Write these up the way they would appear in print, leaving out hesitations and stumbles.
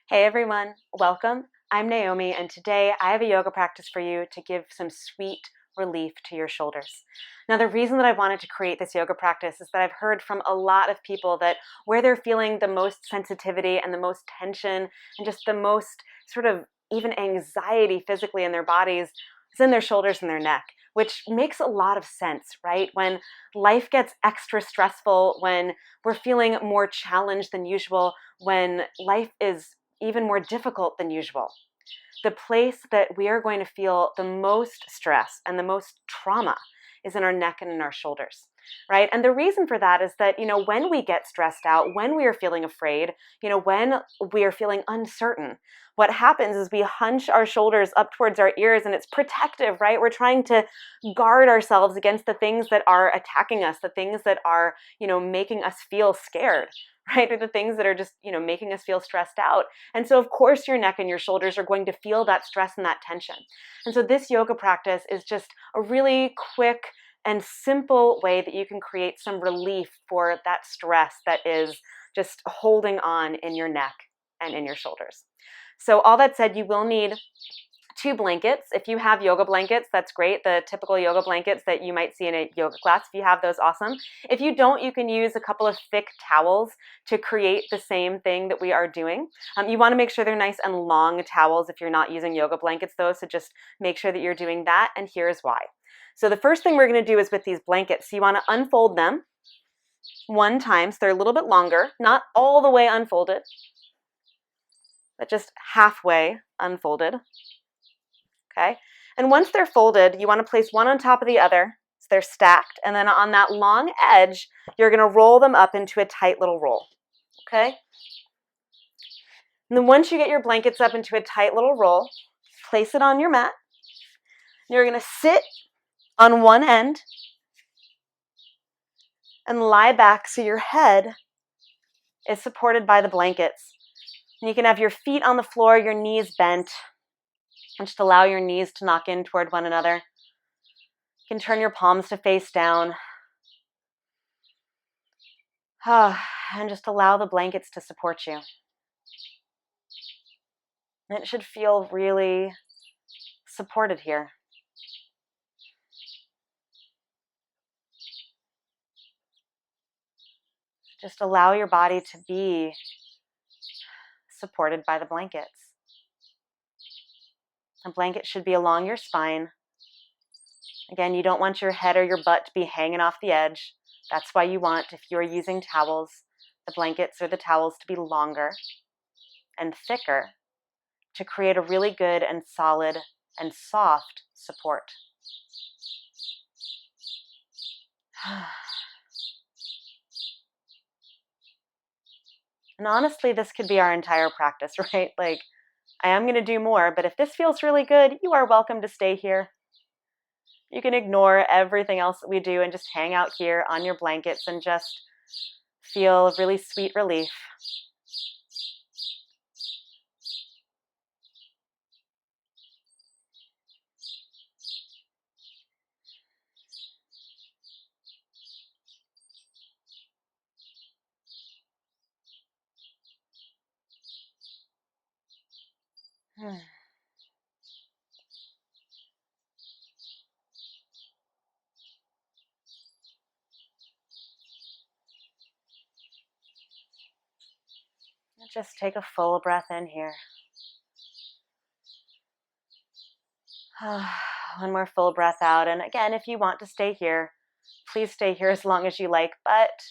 Hey everyone, welcome. I'm Naomi, and today I have a yoga practice for you to give some sweet relief to your shoulders. Now, the reason that I wanted to create this yoga practice is that I've heard from a lot of people that where they're feeling the most sensitivity and the most tension and just the most sort of even anxiety physically in their bodies is in their shoulders and their neck, which makes a lot of sense, right? When life gets extra stressful, when we're feeling more challenged than usual, when life is even more difficult than usual. The place that we are going to feel the most stress and the most trauma is in our neck and in our shoulders, right? And the reason for that is that, when we get stressed out, when we are feeling afraid, when we are feeling uncertain, what happens is we hunch our shoulders up towards our ears and it's protective, right? We're trying to guard ourselves against the things that are attacking us, the things that are, making us feel scared, right? Or the things that are just, making us feel stressed out. And so of course your neck and your shoulders are going to feel that stress and that tension. And so this yoga practice is just a really quick and simple way that you can create some relief for that stress that is just holding on in your neck and in your shoulders. So all that said, you will need 2 blankets. If you have yoga blankets, that's great. The typical yoga blankets that you might see in a yoga class. If you have those, awesome. If you don't, you can use a couple of thick towels to create the same thing that we are doing. You want to make sure they're nice and long towels if you're not using yoga blankets though, so just make sure that you're doing that, and here's why. So the first thing we're going to do is with these blankets, so you want to unfold them one time so they're a little bit longer, not all the way unfolded, but just halfway unfolded. Okay, and once they're folded, you want to place one on top of the other, so they're stacked, and then on that long edge, you're going to roll them up into a tight little roll, okay? And then once you get your blankets up into a tight little roll, place it on your mat. You're going to sit on one end and lie back so your head is supported by the blankets. And you can have your feet on the floor, your knees bent, and just allow your knees to knock in toward one another. You can turn your palms to face down. And just allow the blankets to support you. And it should feel really supported here. Just allow your body to be supported by the blankets. The blanket should be along your spine. Again, you don't want your head or your butt to be hanging off the edge. That's why you want, if you're using towels, the blankets or the towels to be longer and thicker to create a really good and solid and soft support. And honestly, this could be our entire practice, right? Like, I am going to do more, but if this feels really good, you are welcome to stay here. You can ignore everything else that we do and just hang out here on your blankets and just feel really sweet relief. Just take a full breath in here. One more full breath out. And again, if you want to stay here, please stay here as long as you like. But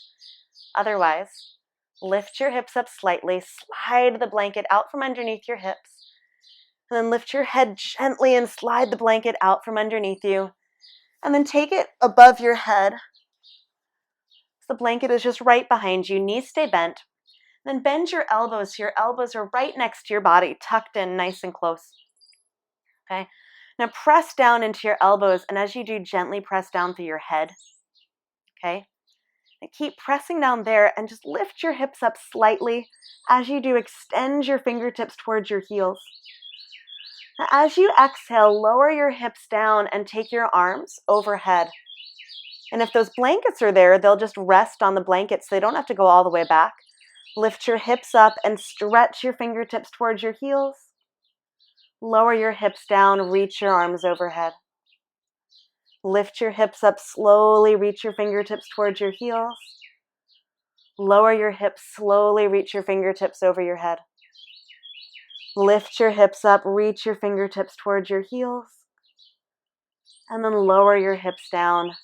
otherwise, lift your hips up slightly, slide the blanket out from underneath your hips, and then lift your head gently and slide the blanket out from underneath you. And then take it above your head. So the blanket is just right behind you. Knees stay bent. Then bend your elbows so your elbows are right next to your body, tucked in nice and close. Okay? Now press down into your elbows, and as you do, gently press down through your head. Okay? And keep pressing down there and just lift your hips up slightly. As you do, extend your fingertips towards your heels. Now, as you exhale, lower your hips down and take your arms overhead. And if those blankets are there, they'll just rest on the blankets. So they don't have to go all the way back. Lift your hips up and stretch your fingertips towards your heels. Lower your hips down, reach your arms overhead. Lift your hips up slowly, reach your fingertips towards your heels. Lower your hips slowly, reach your fingertips over your head. Lift your hips up, reach your fingertips towards your heels. And then lower your hips down,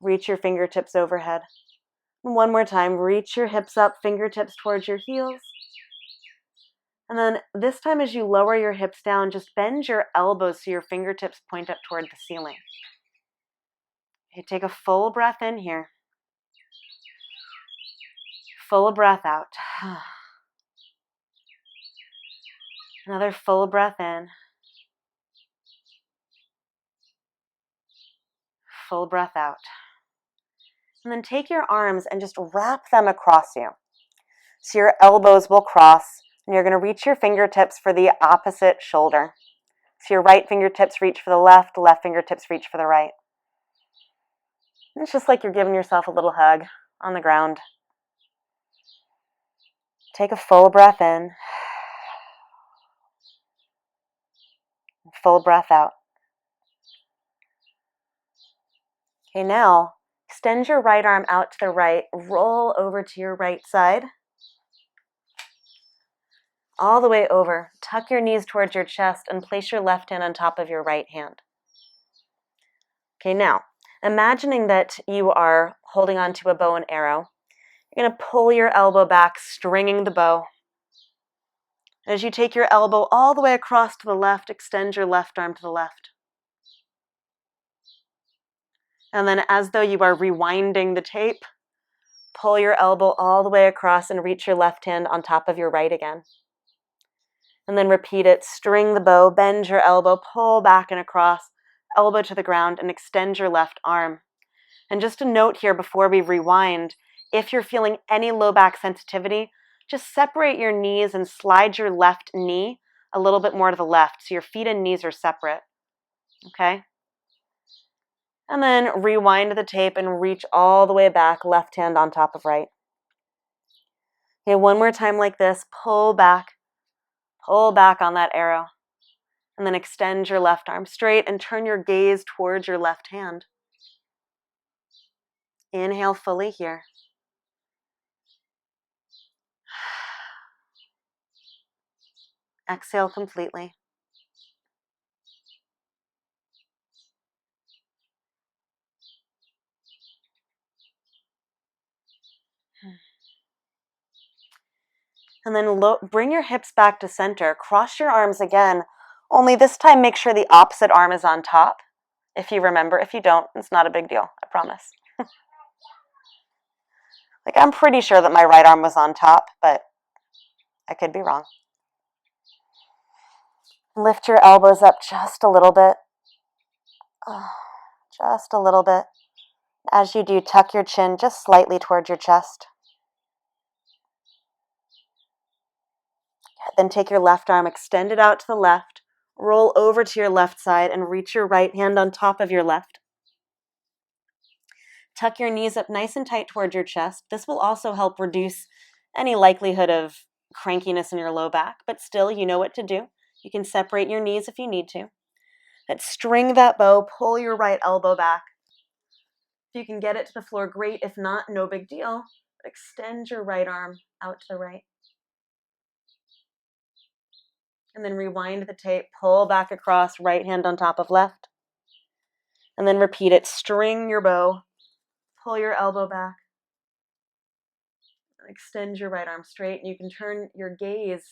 reach your fingertips overhead. And one more time, reach your hips up, fingertips towards your heels. And then this time as you lower your hips down, just bend your elbows so your fingertips point up toward the ceiling. Okay, take a full breath in here. Full breath out. Another full breath in. Full breath out. And then take your arms and just wrap them across you. So your elbows will cross, and you're going to reach your fingertips for the opposite shoulder. So your right fingertips reach for the left fingertips reach for the right. And it's just like you're giving yourself a little hug on the ground. Take a full breath in. Full breath out. Okay, now extend your right arm out to the right. Roll over to your right side. All the way over. Tuck your knees towards your chest and place your left hand on top of your right hand. Okay, now, imagining that you are holding onto a bow and arrow, you're going to pull your elbow back, stringing the bow. As you take your elbow all the way across to the left, extend your left arm to the left. And then as though you are rewinding the tape, pull your elbow all the way across and reach your left hand on top of your right again. And then repeat it. String the bow, bend your elbow, pull back and across, elbow to the ground, and extend your left arm. And just a note here before we rewind, if you're feeling any low back sensitivity, just separate your knees and slide your left knee a little bit more to the left so your feet and knees are separate. Okay? And then rewind the tape and reach all the way back, left hand on top of right. Okay, one more time like this. Pull back on that arrow. And then extend your left arm straight and turn your gaze towards your left hand. Inhale fully here. Exhale completely. And then bring your hips back to center. Cross your arms again. Only this time make sure the opposite arm is on top. If you remember. If you don't, it's not a big deal. I promise. Like, I'm pretty sure that my right arm was on top, but I could be wrong. Lift your elbows up just a little bit. Just a little bit. As you do, tuck your chin just slightly towards your chest. Then take your left arm, extend it out to the left, roll over to your left side, and reach your right hand on top of your left. Tuck your knees up nice and tight towards your chest. This will also help reduce any likelihood of crankiness in your low back, but still, you know what to do. You can separate your knees if you need to. But string that bow, pull your right elbow back. If you can get it to the floor, great. If not, no big deal. Extend your right arm out to the right. And then rewind the tape, pull back across, right hand on top of left. And then repeat it. String your bow, pull your elbow back, extend your right arm straight. And you can turn your gaze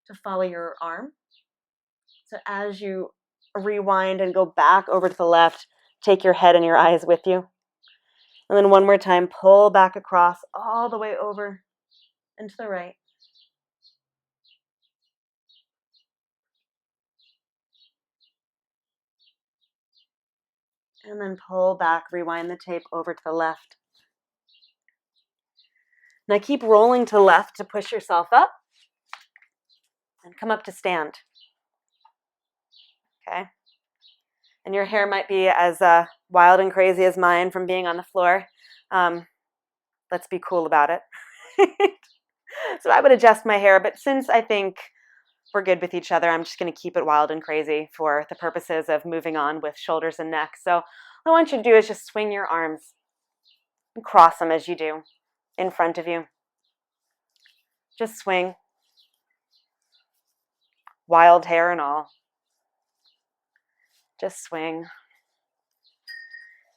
to follow your arm. So as you rewind and go back over to the left, take your head and your eyes with you. And then one more time, pull back across all the way over and to the right. And then pull back, rewind the tape over to the left. Now keep rolling to the left to push yourself up and come up to stand. Okay? And your hair might be as wild and crazy as mine from being on the floor. Let's be cool about it. So I would adjust my hair, but since I think we're good with each other, I'm just going to keep it wild and crazy for the purposes of moving on with shoulders and neck. So what I want you to do is just swing your arms and cross them as you do in front of you. Just swing, wild hair and all. Just swing.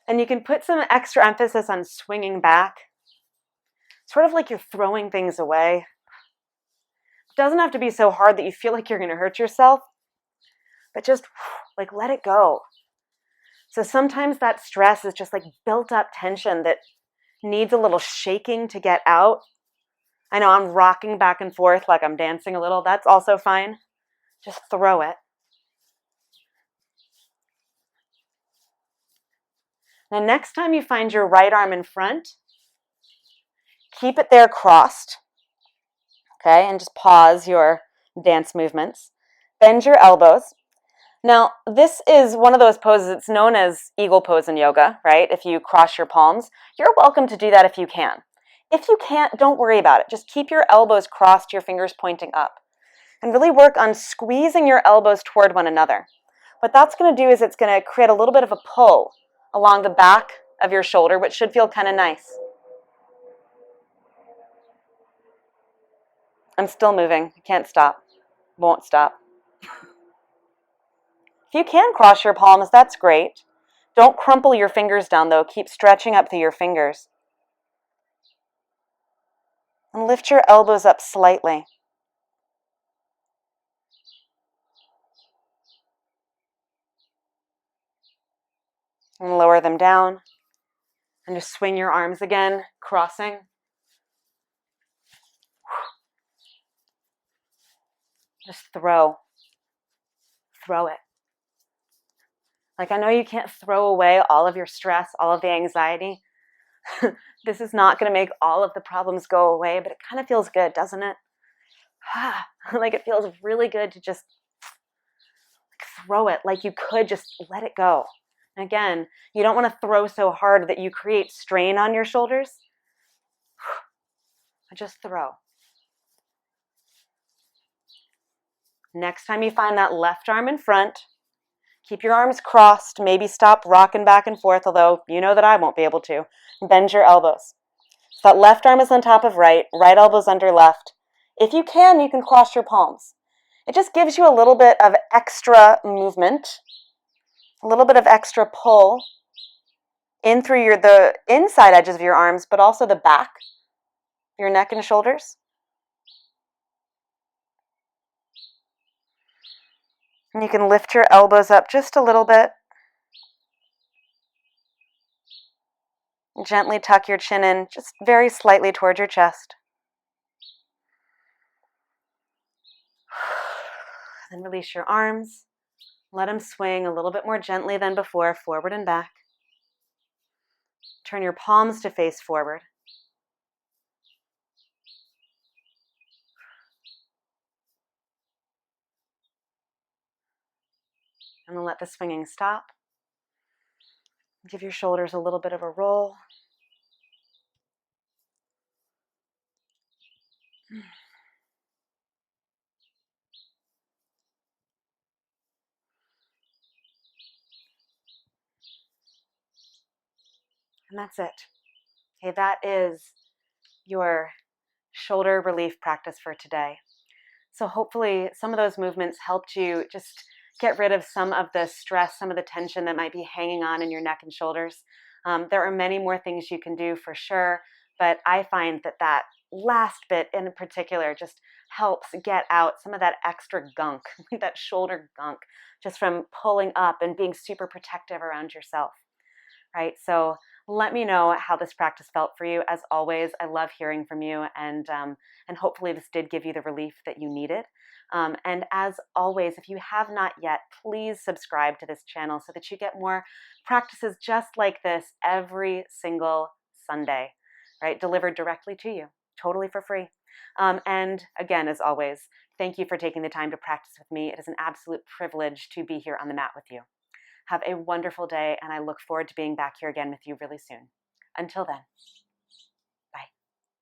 And you can put some extra emphasis on swinging back, sort of like you're throwing things away. It doesn't have to be so hard that you feel like you're going to hurt yourself, but just like let it go. So sometimes that stress is just like built up tension that needs a little shaking to get out. I know I'm rocking back and forth like I'm dancing a little. That's also fine. Just throw it. Now, next time you find your right arm in front, keep it there crossed, okay? And just pause your dance movements. Bend your elbows. Now, this is one of those poses, it's known as eagle pose in yoga, right? If you cross your palms, you're welcome to do that if you can. If you can't, don't worry about it. Just keep your elbows crossed, your fingers pointing up. And really work on squeezing your elbows toward one another. What that's going to do is it's going to create a little bit of a pull along the back of your shoulder, which should feel kind of nice. I'm still moving. I can't stop. Won't stop. If you can cross your palms, that's great. Don't crumple your fingers down, though. Keep stretching up through your fingers. And lift your elbows up slightly. And lower them down. And just swing your arms again, crossing. Just throw. Throw it. Like, I know you can't throw away all of your stress, all of the anxiety. This is not going to make all of the problems go away, but it kind of feels good, doesn't it? Like, it feels really good to just throw it, like you could just let it go. And again, you don't want to throw so hard that you create strain on your shoulders. Just throw. Next time you find that left arm in front, keep your arms crossed, maybe stop rocking back and forth, although you know that I won't be able to. Bend your elbows. So that left arm is on top of right, right elbow's under left. If you can cross your palms. It just gives you a little bit of extra movement, a little bit of extra pull in through the inside edges of your arms, but also the back, your neck and shoulders. And you can lift your elbows up just a little bit. Gently tuck your chin in just very slightly towards your chest. Then release your arms. Let them swing a little bit more gently than before, forward and back. Turn your palms to face forward. And then let the swinging stop. Give your shoulders a little bit of a roll. And that's it. Okay, that is your shoulder relief practice for today. So hopefully some of those movements helped you just get rid of some of the stress, some of the tension that might be hanging on in your neck and shoulders. There are many more things you can do for sure, but I find that last bit in particular just helps get out some of that extra gunk, that shoulder gunk, just from pulling up and being super protective around yourself, right? So let me know how this practice felt for you. As always, I love hearing from you, and hopefully this did give you the relief that you needed. And as always, if you have not yet, please subscribe to this channel so that you get more practices just like this every single Sunday, right? Delivered directly to you, totally for free. And again, as always, thank you for taking the time to practice with me. It is an absolute privilege to be here on the mat with you. Have a wonderful day, and I look forward to being back here again with you really soon. Until then.